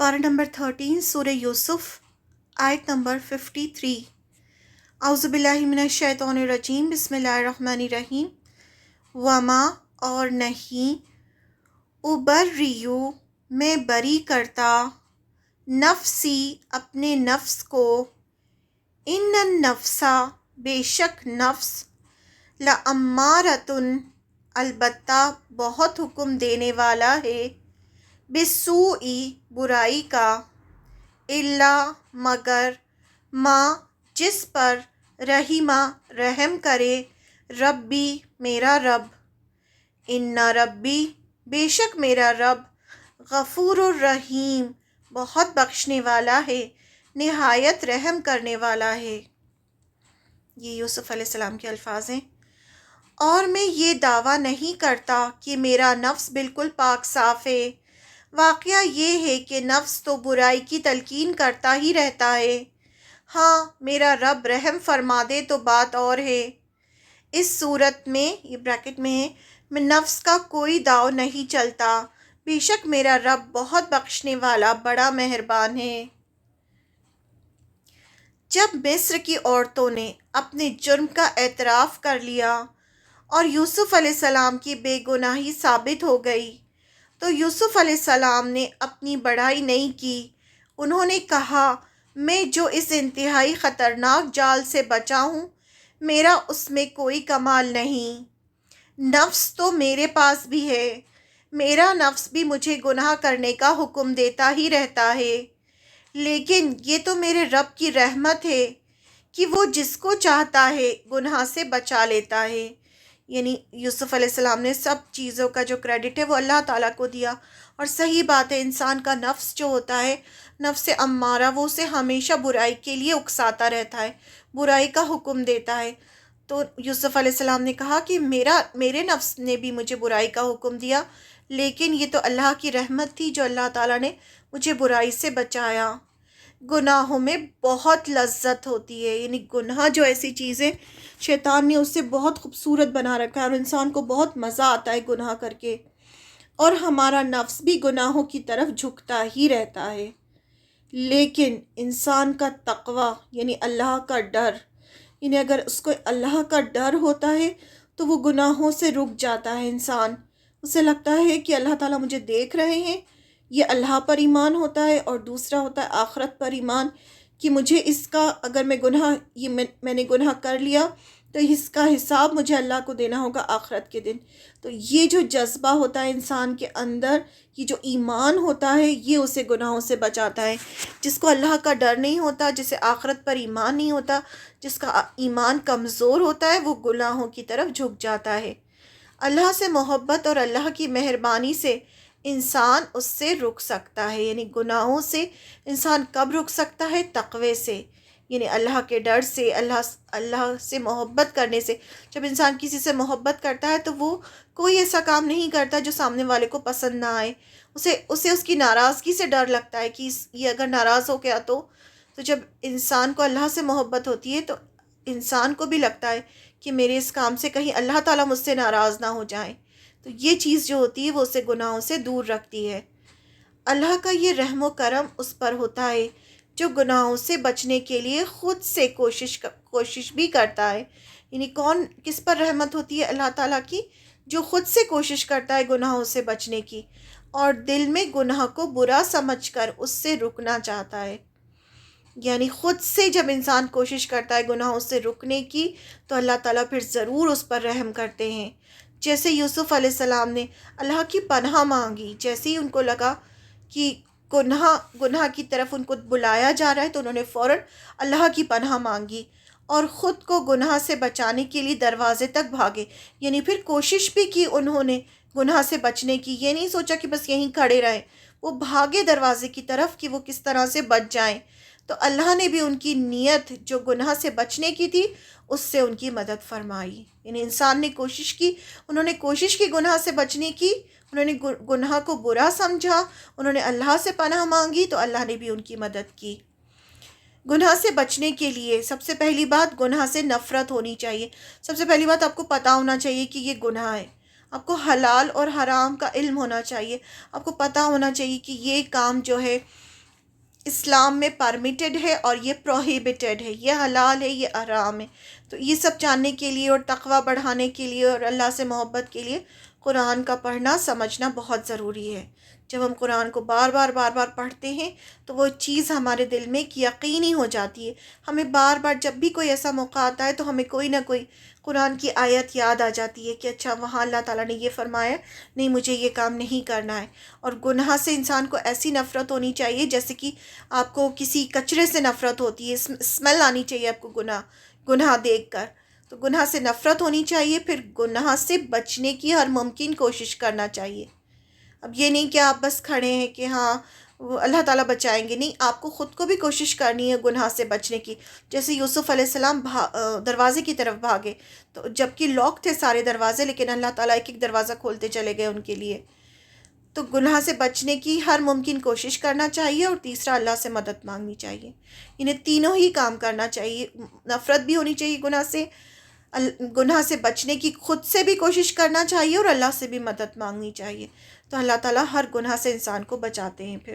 पारा नंबर 13 सूरह यूसुफ आयत नंबर 53। औज़ुबिल्लाहि मिनश्शैतानिर्रजीम बिस्मिल्लाहिर्रहमानिर्रहीम। वमा और नहीं उबर्रियु मैं बरी करता नफ्सी अपने नफ्स को इन्नन नफ्सा बेशक नफ्स लअम्मारतुन अलबत्ता बहुत हुक्म देने वाला है बिस्सूई बुराई का इल्ला मगर माँ जिस पर रहीमा रहम करे रब्बी मेरा रब इन्ना रब्बी बेशक मेरा रब गफूरुर रहीम बहुत बख्शने वाला है निहायत रहम करने वाला है। ये यूसुफ अलैहिस्सलाम के अल्फाज हैं। और मैं ये दावा नहीं करता कि मेरा नफ्स बिल्कुल पाक साफ़ है। वाक़या ये है कि नफ्स तो बुराई की तलकीन करता ही रहता है। हाँ, मेरा रब रहम फरमा दे तो बात और है। इस सूरत में, ये ब्रैकेट में है, मैं नफ्स का कोई दाव नहीं चलता। बेशक मेरा रब बहुत बख्शने वाला बड़ा मेहरबान है। जब मिस्र की औरतों ने अपने जुर्म का एतराफ़ कर लिया और यूसुफ अलैहिस्सलाम की बेगुनाही साबित हो गई तो यूसुफ अलैहिस्सलाम ने अपनी बढ़ाई नहीं की। उन्होंने कहा, मैं जो इस इंतहाई ख़तरनाक जाल से बचा हूँ मेरा उसमें कोई कमाल नहीं। नफ्स तो मेरे पास भी है, मेरा नफ्स भी मुझे गुनाह करने का हुक्म देता ही रहता है, लेकिन ये तो मेरे रब की रहमत है कि वो जिसको चाहता है गुनाह से बचा लेता है। यानी यूसुफ अलैहिस्सलाम ने सब चीज़ों का जो क्रेडिट है वो अल्लाह ताला को दिया। और सही बात है, इंसान का नफ्स जो होता है, नफ्स अम्मारा, वो उसे हमेशा बुराई के लिए उकसाता रहता है, बुराई का हुक्म देता है। तो यूसुफ अलैहिस्सलाम ने कहा कि मेरे नफ्स ने भी मुझे बुराई का हुक्म दिया, लेकिन ये तो अल्लाह की रहमत थी जो अल्लाह ताला ने मुझे बुराई से बचाया। गुनाहों में बहुत लज्जत होती है, यानी गुनाह जो ऐसी चीज़ें शैतान ने उससे बहुत खूबसूरत बना रखा है और इंसान को बहुत मज़ा आता है गुनाह करके। और हमारा नफ्स भी गुनाहों की तरफ झुकता ही रहता है, लेकिन इंसान का तक़वा यानी अल्लाह का डर, यानी अगर उसको अल्लाह का डर होता है तो वो गुनाहों से रुक जाता है। इंसान, उसे लगता है कि अल्लाह ताला मुझे देख रहे हैं, ये अल्लाह पर ईमान होता है। और दूसरा होता है आखरत पर ईमान, कि मुझे इसका, अगर मैं गुनाह, मैंने गुनाह कर लिया तो इसका हिसाब मुझे अल्लाह को देना होगा आखरत के दिन। तो ये जो जज्बा होता है इंसान के अंदर, ये जो ईमान होता है, ये उसे गुनाहों से बचाता है। जिसको अल्लाह का डर नहीं होता, जिसे आखरत पर ईमान नहीं होता, जिसका ईमान कमज़ोर होता है, वो गुनाहों की तरफ झुक जाता है। अल्लाह से मोहब्बत और अल्लाह की मेहरबानी से इंसान उससे रुक सकता है। यानी गुनाहों से इंसान कब रुक सकता है? तक़वे से, यानी अल्लाह के डर से, अल्लाह से मोहब्बत करने से। जब इंसान किसी से मोहब्बत करता है तो वो कोई ऐसा काम नहीं करता जो सामने वाले को पसंद ना आए। उसे उसकी नाराज़गी से डर लगता है कि ये अगर नाराज़ हो गया तो जब इंसान को अल्लाह से मोहब्बत होती है तो इंसान को भी लगता है कि मेरे इस काम से कहीं अल्लाह ताला मुझसे नाराज़ ना हो जाए। तो ये चीज़ जो होती है वो उसे गुनाहों से दूर रखती है। अल्लाह का ये रहम व करम उस पर होता है जो गुनाहों से बचने के लिए ख़ुद से कोशिश भी करता है। यानी कौन, किस पर रहमत होती है अल्लाह ताला की? जो ख़ुद से कोशिश करता है गुनाहों से बचने की और दिल में गुनाह को बुरा समझकर उससे रुकना चाहता है। यानी ख़ुद से जब इंसान कोशिश करता है गुनाहों से रुकने की तो अल्लाह ताला फिर ज़रूर उस पर रहम करते हैं। जैसे यूसुफ अलैहिस्सलाम ने अल्लाह की पनाह मांगी, जैसे ही उनको लगा कि गुनाह की तरफ उनको बुलाया जा रहा है तो उन्होंने फ़ौरन अल्लाह की पनाह मांगी और ख़ुद को गुनाह से बचाने के लिए दरवाज़े तक भागे। यानी फिर कोशिश भी की उन्होंने गुनाह से बचने की, ये नहीं सोचा कि बस यहीं खड़े रहें, वो भागे दरवाज़े की तरफ कि वो किस तरह से बच जाएं। तो अल्लाह ने भी उनकी नीयत जो गुनाह से बचने की थी उससे उनकी मदद फरमाई। यानी इंसान ने कोशिश की, उन्होंने कोशिश की गुनाह से बचने की, उन्होंने गुनाह को बुरा समझा, उन्होंने अल्लाह से पनाह मांगी तो अल्लाह ने भी उनकी मदद की। गुनाह से बचने के लिए सबसे पहली बात, गुनाह से नफ़रत होनी चाहिए। सबसे पहली बात, आपको पता होना चाहिए कि ये गुनाह है। आपको हलाल और हराम का इल्म होना चाहिए। आपको पता होना चाहिए कि ये काम जो है اسلام میں پرمیٹڈ ہے اور یہ پروہیبٹڈ ہے، یہ حلال ہے، یہ حرام ہے۔ تو یہ سب جاننے کے لیے اور تقوی بڑھانے کے لیے اور اللہ سے محبت کے لیے قرآن کا پڑھنا سمجھنا بہت ضروری ہے۔ جب ہم قرآن کو بار بار پڑھتے ہیں تو وہ چیز ہمارے دل میں ایک یقینی ہو جاتی ہے۔ ہمیں بار بار جب بھی کوئی ایسا موقع آتا ہے تو ہمیں کوئی نہ کوئی قرآن کی آیت یاد آ جاتی ہے کہ اچھا وہاں اللہ تعالیٰ نے یہ فرمایا، نہیں مجھے یہ کام نہیں کرنا ہے۔ اور گناہ سے انسان کو ایسی نفرت ہونی چاہیے جیسے کہ آپ کو کسی کچرے سے نفرت ہوتی ہے، اسمیل آنی چاہیے آپ کو گناہ دیکھ کر۔ تو گناہ سے نفرت ہونی چاہیے، پھر گناہ سے بچنے کی ہر ممکن کوشش کرنا چاہیے۔ اب یہ نہیں کہ آپ بس کھڑے ہیں کہ ہاں وہ اللہ تعالیٰ بچائیں گے، نہیں، آپ کو خود کو بھی کوشش کرنی ہے گناہ سے بچنے کی۔ جیسے یوسف علیہ السلام دروازے کی طرف بھاگے تو جب کہ لاک تھے سارے دروازے، لیکن اللہ تعالیٰ ایک ایک دروازہ کھولتے چلے گئے ان کے لیے۔ تو گناہ سے بچنے کی ہر ممکن کوشش کرنا چاہیے، اور تیسرا اللہ سے مدد مانگنی چاہیے۔ انہیں تینوں ہی کام کرنا چاہیے، نفرت بھی ہونی چاہیے گناہ سے، گناہ سے بچنے کی خود سے بھی کوشش کرنا چاہیے، اور اللہ سے بھی مدد مانگنی چاہیے۔ تو اللہ تعالیٰ ہر گناہ سے انسان کو بچاتے ہیں پھر۔